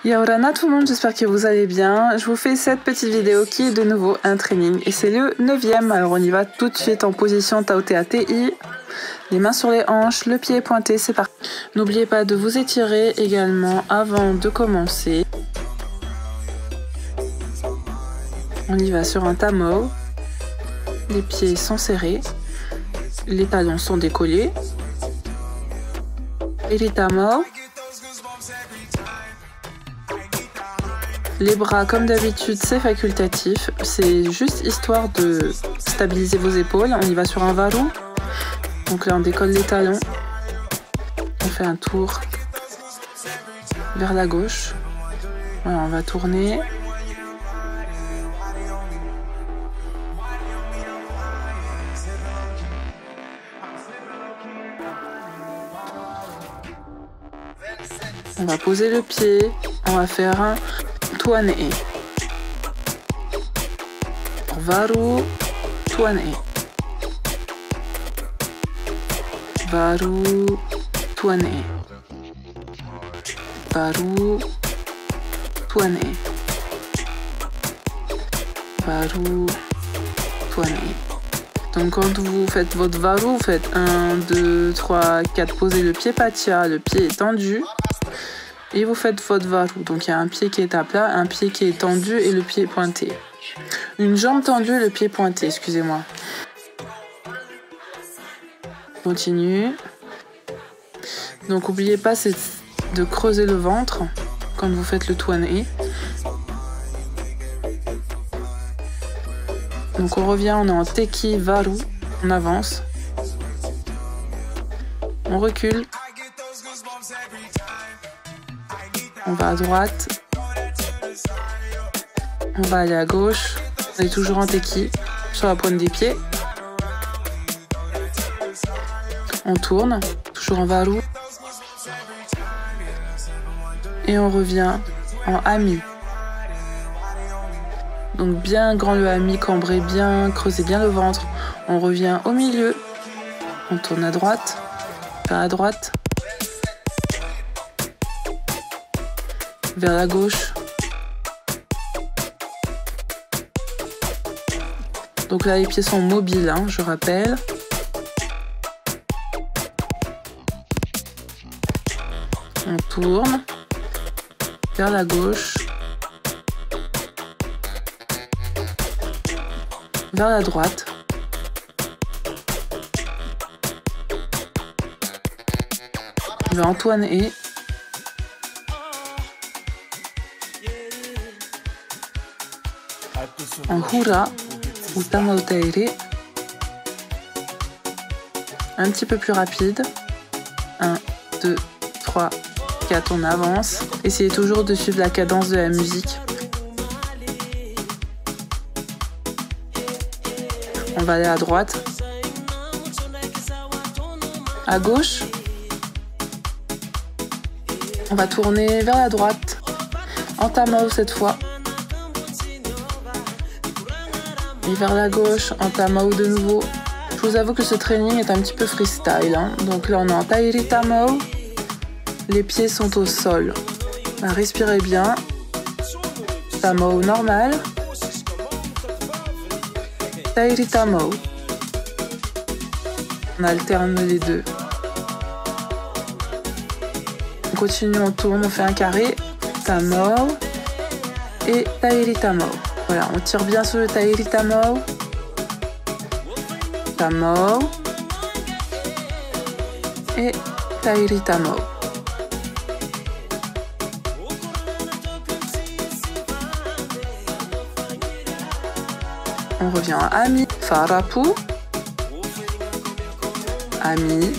Yaorana tout le monde, j'espère que vous allez bien. Je vous fais cette petite vidéo qui est de nouveau un training et c'est le 9e. Alors on y va tout de suite en position Tao-Te-A-Te-I. Les mains sur les hanches, le pied est pointé, c'est parti. N'oubliez pas de vous étirer également avant de commencer. On y va sur un Tamao. Les pieds sont serrés. Les talons sont décollés. Et les Tamao. Les bras, comme d'habitude, c'est facultatif. C'est juste histoire de stabiliser vos épaules. On y va sur un Varu. Donc là, on décolle les talons. On fait un tour vers la gauche. Voilà, on va tourner. On va poser le pied. On va faire un Tuan-e. Varu, Tuan-e. Varu, Tuan-e. Varu, Tuan-e. Varu, Tuan-e. Donc quand vous faites votre Varu, vous faites 1, 2, 3, 4, posez le pied Patia, le pied est tendu. Et vous faites votre Varu. Donc il y a un pied qui est à plat, un pied qui est tendu et le pied pointé. Une jambe tendue et le pied pointé, excusez-moi. Continue. Donc n'oubliez pas, c'est de creuser le ventre quand vous faites le Tuan-e. Donc on revient, on est en Teki Varu, on avance. On recule. On va à droite. On va aller à gauche. On est toujours en Teki, sur la pointe des pieds. On tourne, toujours en Varu. Et on revient en Ami. Donc bien grand le Ami, cambré bien, creusez bien le ventre. On revient au milieu. On tourne à droite, vers la droite. Vers la gauche. Donc là, les pieds sont mobiles, hein, je rappelle. On tourne vers la gauche. Vers la droite. Vers Tuan-e. En Hura ou Tamao-Te-A-Te. Un petit peu plus rapide. 1, 2, 3, 4, on avance. Essayez toujours de suivre la cadence de la musique. On va aller à droite. À gauche. On va tourner vers la droite. En Tamao cette fois. Et vers la gauche, en Tamao de nouveau. Je vous avoue que ce training est un petit peu freestyle. Hein. Donc là, on est en Tairi Tamao. Les pieds sont au sol. Respirez bien. Tamao normal. Tairi Tamao. On alterne les deux. On continue, on tourne, on fait un carré. Tamao. Et Tairi Tamao. Voilà, on tire bien sur le Tairi Tamao. Tamao. Et Tairi Tamao. On revient à Ami. Farapu. Ami.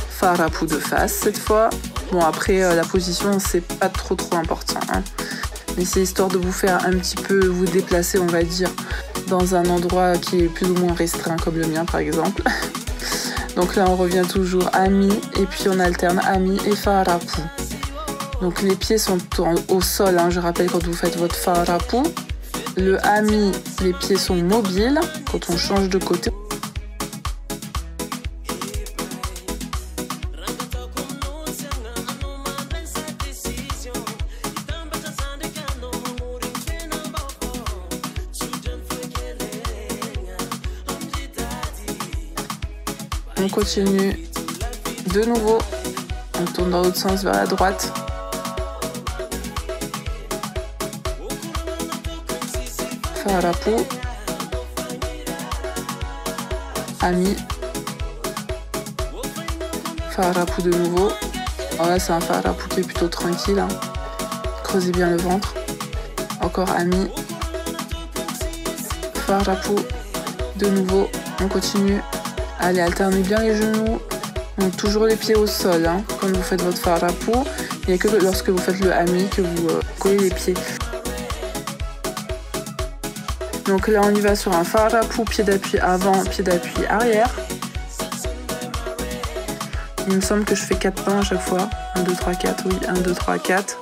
Farapu de face cette fois. Bon, après, la position, c'est pas trop important. Hein. Mais c'est histoire de vous faire un petit peu vous déplacer, on va dire, dans un endroit qui est plus ou moins restreint, comme le mien par exemple. Donc là, on revient toujours Ami, et puis on alterne Ami et Farapu. Donc les pieds sont au sol, hein, je rappelle quand vous faites votre Farapu. Le Ami, les pieds sont mobiles quand on change de côté. On continue. De nouveau, on tourne dans l'autre sens vers la droite. Farapu. Ami. Farapu de nouveau. Alors là, c'est un Farapu qui est plutôt tranquille. Hein. Creusez bien le ventre. Encore ami. Farapu. De nouveau, on continue. Allez, alternez bien les genoux. Donc toujours les pieds au sol, hein, quand vous faites votre Farapu. Il n'y a que lorsque vous faites le ami que vous collez les pieds. Donc là, on y va sur un Farapu, pied d'appui avant, pied d'appui arrière. Il me semble que je fais 4 pas à chaque fois. 1, 2, 3, 4, oui, 1, 2, 3, 4.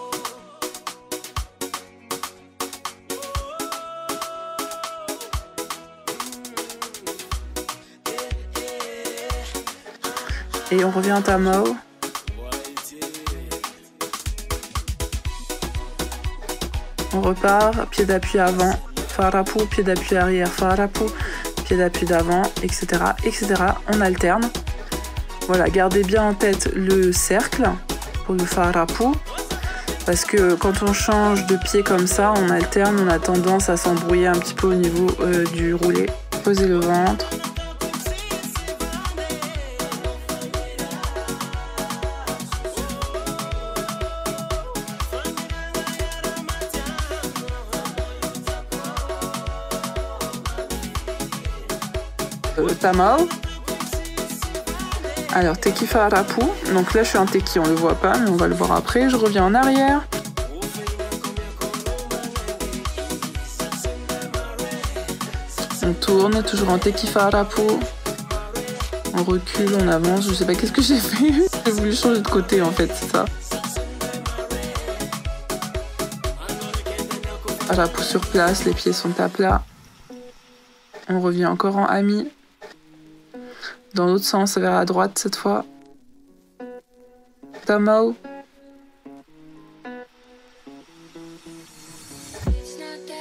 Et on revient en Tamao. On repart, pied d'appui avant, Farapu, pied d'appui arrière, Farapu, pied d'appui d'avant, etc., etc. On alterne. Voilà, gardez bien en tête le cercle pour le Farapu. Parce que quand on change de pied comme ça, on alterne, on a tendance à s'embrouiller un petit peu au niveau du roulé. Posez le ventre. Tamao. Alors, Teki Farapu. Donc là, je suis en Teki, on le voit pas, mais on va le voir après. Je reviens en arrière. On tourne, toujours en Teki Farapu. On recule, on avance. Je sais pas qu'est-ce que j'ai fait. J'ai voulu changer de côté, en fait, c'est ça. Farapu sur place, les pieds sont à plat. On revient encore en ami. Dans l'autre sens, vers la droite cette fois. Tamao.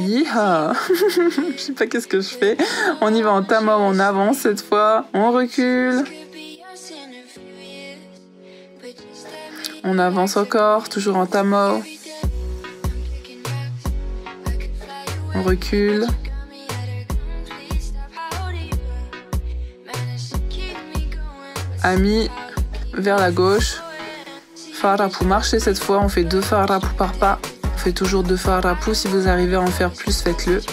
Yeeha. Je sais pas qu'est-ce que je fais. On y va en Tamao, on avance cette fois. On recule. On avance encore, toujours en Tamao. On recule. Ami vers la gauche. Farapu, marchez cette fois. On fait 2 Farapu par pas. On fait toujours 2 Farapu. Si vous arrivez à en faire plus, faites-le.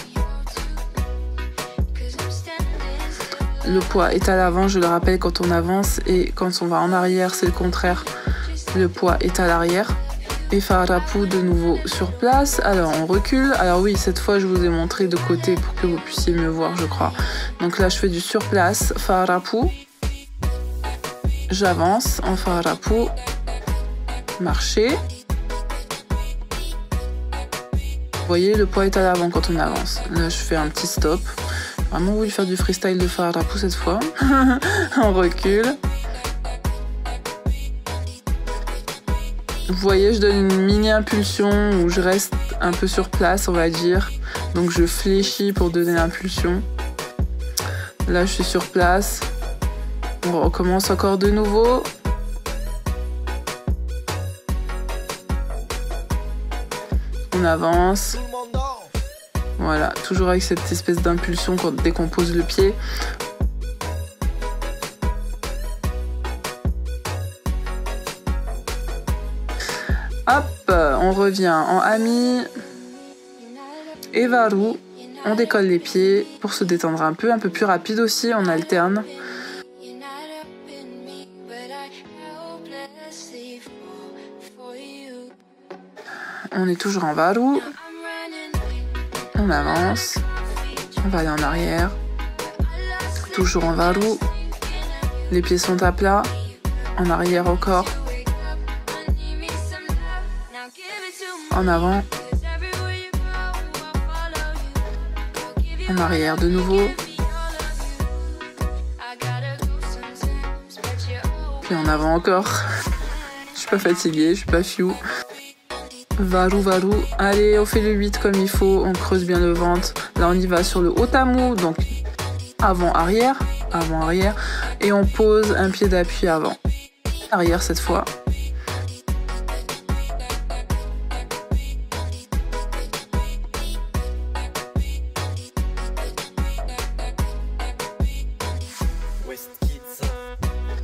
Le poids est à l'avant, je le rappelle, quand on avance. Et quand on va en arrière, c'est le contraire. Le poids est à l'arrière. Et Farapu de nouveau sur place. Alors on recule. Alors oui, cette fois je vous ai montré de côté pour que vous puissiez mieux voir, je crois. Donc là je fais du sur place. Farapu. J'avance en Farapu, marcher. Vous voyez, le poids est à l'avant quand on avance. Là, je fais un petit stop. J'ai vraiment voulu faire du freestyle de Farapu cette fois. On recule. Vous voyez, je donne une mini impulsion où je reste un peu sur place, on va dire. Donc, je fléchis pour donner l'impulsion. Là, je suis sur place. On recommence encore de nouveau. On avance. Voilà, toujours avec cette espèce d'impulsion dès qu'on pose le pied. Hop, on revient en ami. Et Varu. On décolle les pieds pour se détendre un peu plus rapide aussi, on alterne. On est toujours en Varu. On avance. On va aller en arrière. Toujours en Varu. Les pieds sont à plat. En arrière encore. En avant. En arrière de nouveau. Puis en avant encore. Je suis pas fatiguée, je suis pas fiou. Varu, Varu. Allez, on fait le 8 comme il faut. On creuse bien le ventre. Là, on y va sur le Otamu. Donc, avant, arrière. avant-arrière. Et on pose un pied d'appui avant. Arrière cette fois.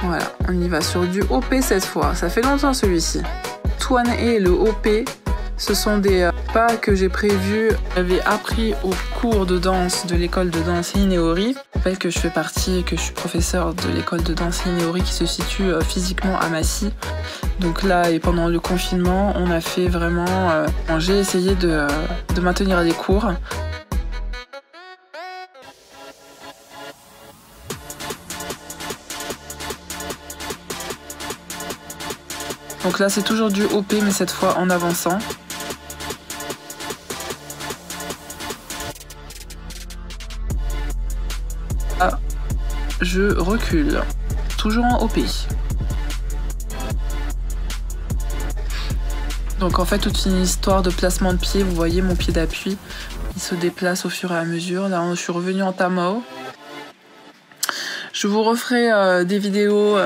Voilà, on y va sur du OP cette fois. Ça fait longtemps celui-ci. Twan et le OP, ce sont des pas que j'ai prévus. J'avais appris au cours de danse de l'école de danse Ineori. Je rappelle que je fais partie, que je suis professeure de l'école de danse Ineori qui se situe physiquement à Massy. Donc là, et pendant le confinement, on a fait vraiment... j'ai essayé de maintenir les cours. Donc là, c'est toujours du OP, mais cette fois en avançant. Là, je recule. Toujours en OP. Donc en fait, toute une histoire de placement de pied. Vous voyez mon pied d'appui. Il se déplace au fur et à mesure. Là, je suis revenue en Tamao. Je vous referai des vidéos...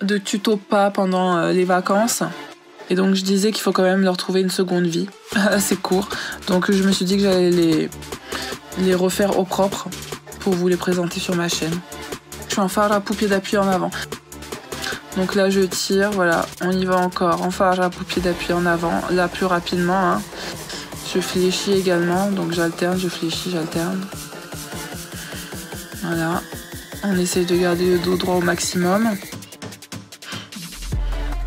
de tuto pas pendant les vacances, et donc je disais qu'il faut quand même leur trouver une seconde vie assez court, donc je me suis dit que j'allais les refaire au propre pour vous les présenter sur ma chaîne. Je suis en Farapu pied d'appui en avant, donc là je tire, voilà, on y va encore en Farapu pied d'appui en avant, là plus rapidement, hein. Je fléchis également, donc j'alterne, je fléchis, j'alterne, voilà, on essaye de garder le dos droit au maximum.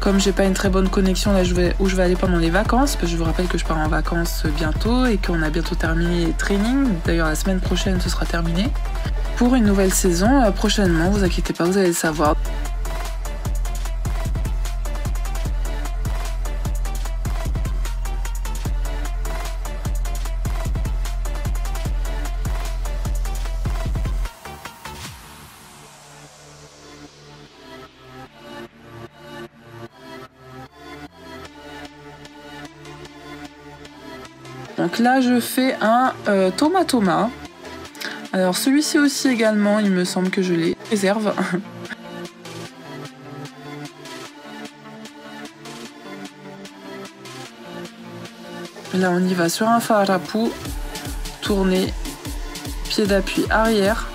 Comme j'ai pas une très bonne connexion là où je vais aller pendant les vacances, parce que je vous rappelle que je pars en vacances bientôt et qu'on a bientôt terminé les trainings. D'ailleurs la semaine prochaine ce sera terminé. Pour une nouvelle saison, prochainement, vous inquiétez pas, vous allez le savoir. Donc là, je fais un Toma. Alors celui-ci aussi également, il me semble que je les réserve. Là, on y va sur un Farapu, tourner, pied d'appui arrière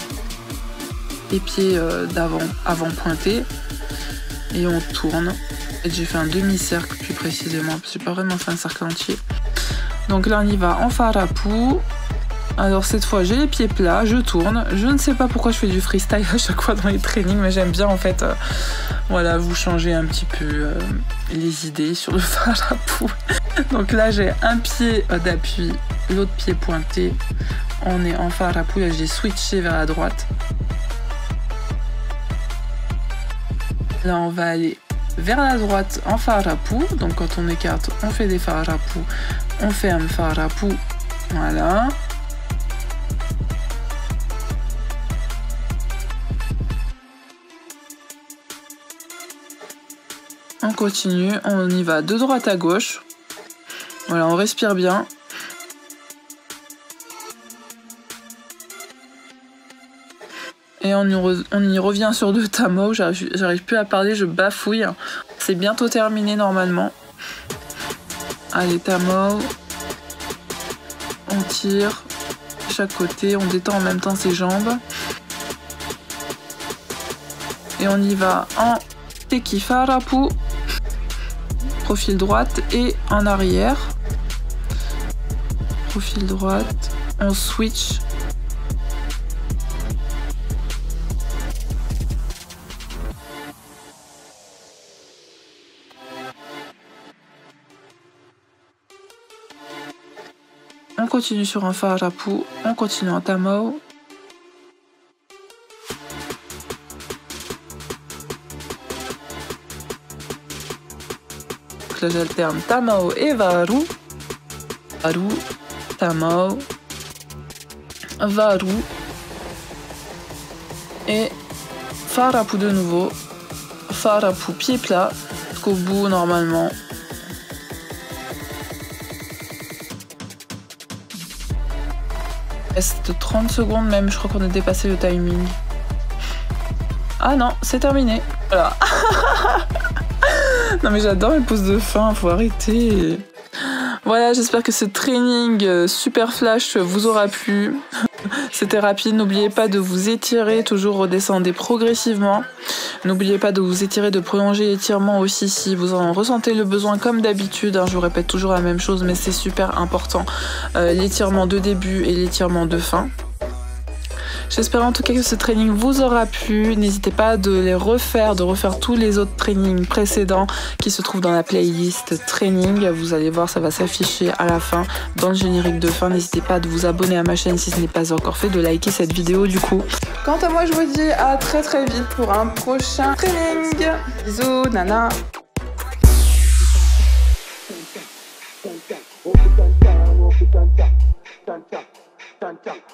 et pied d'avant, avant pointé. Et on tourne. Et j'ai fait un demi-cercle plus précisément, parce que j'ai pas vraiment fait un cercle entier. Donc là, on y va en Farapu. Alors cette fois, j'ai les pieds plats, je tourne. Je ne sais pas pourquoi je fais du freestyle à chaque fois dans les trainings, mais j'aime bien en fait, voilà, vous changer un petit peu les idées sur le Farapu. Donc là, j'ai un pied d'appui, l'autre pied pointé. On est en Farapu, là j'ai switché vers la droite. Là, on va aller vers la droite en Farapu. Donc quand on écarte, on fait des Farapu. On fait un Farapu, voilà. On continue, on y va de droite à gauche. Voilà, on respire bien. Et on y revient sur deux Tamao. J'arrive plus à parler, je bafouille. C'est bientôt terminé normalement. Allez, Tamao. On tire de chaque côté, on détend en même temps ses jambes. Et on y va en Teki Farapu. Profil droite et en arrière. Profil droite. On switch. On continue sur un Farapu, on continue en Tamao. Donc là j'alterne Tamao et Varu. Varu, Tamao, Varu. Et Farapu de nouveau. Farapu pied plat, jusqu'au bout normalement. Reste 30 secondes même, je crois qu'on a dépassé le timing. Ah non, c'est terminé. Voilà. Non mais j'adore les pauses de fin, faut arrêter. Voilà, j'espère que ce training super flash vous aura plu. C'était rapide, n'oubliez pas de vous étirer, toujours redescendez progressivement. N'oubliez pas de vous étirer, de prolonger l'étirement aussi si vous en ressentez le besoin comme d'habitude. Hein, je vous répète toujours la même chose mais c'est super important. L'étirement de début et l'étirement de fin. J'espère en tout cas que ce training vous aura plu. N'hésitez pas de refaire tous les autres trainings précédents qui se trouvent dans la playlist training. Vous allez voir, ça va s'afficher à la fin dans le générique de fin. N'hésitez pas de vous abonner à ma chaîne si ce n'est pas encore fait, de liker cette vidéo du coup. Quant à moi, je vous dis à très très vite pour un prochain training. Bisous, nana. Chan chan,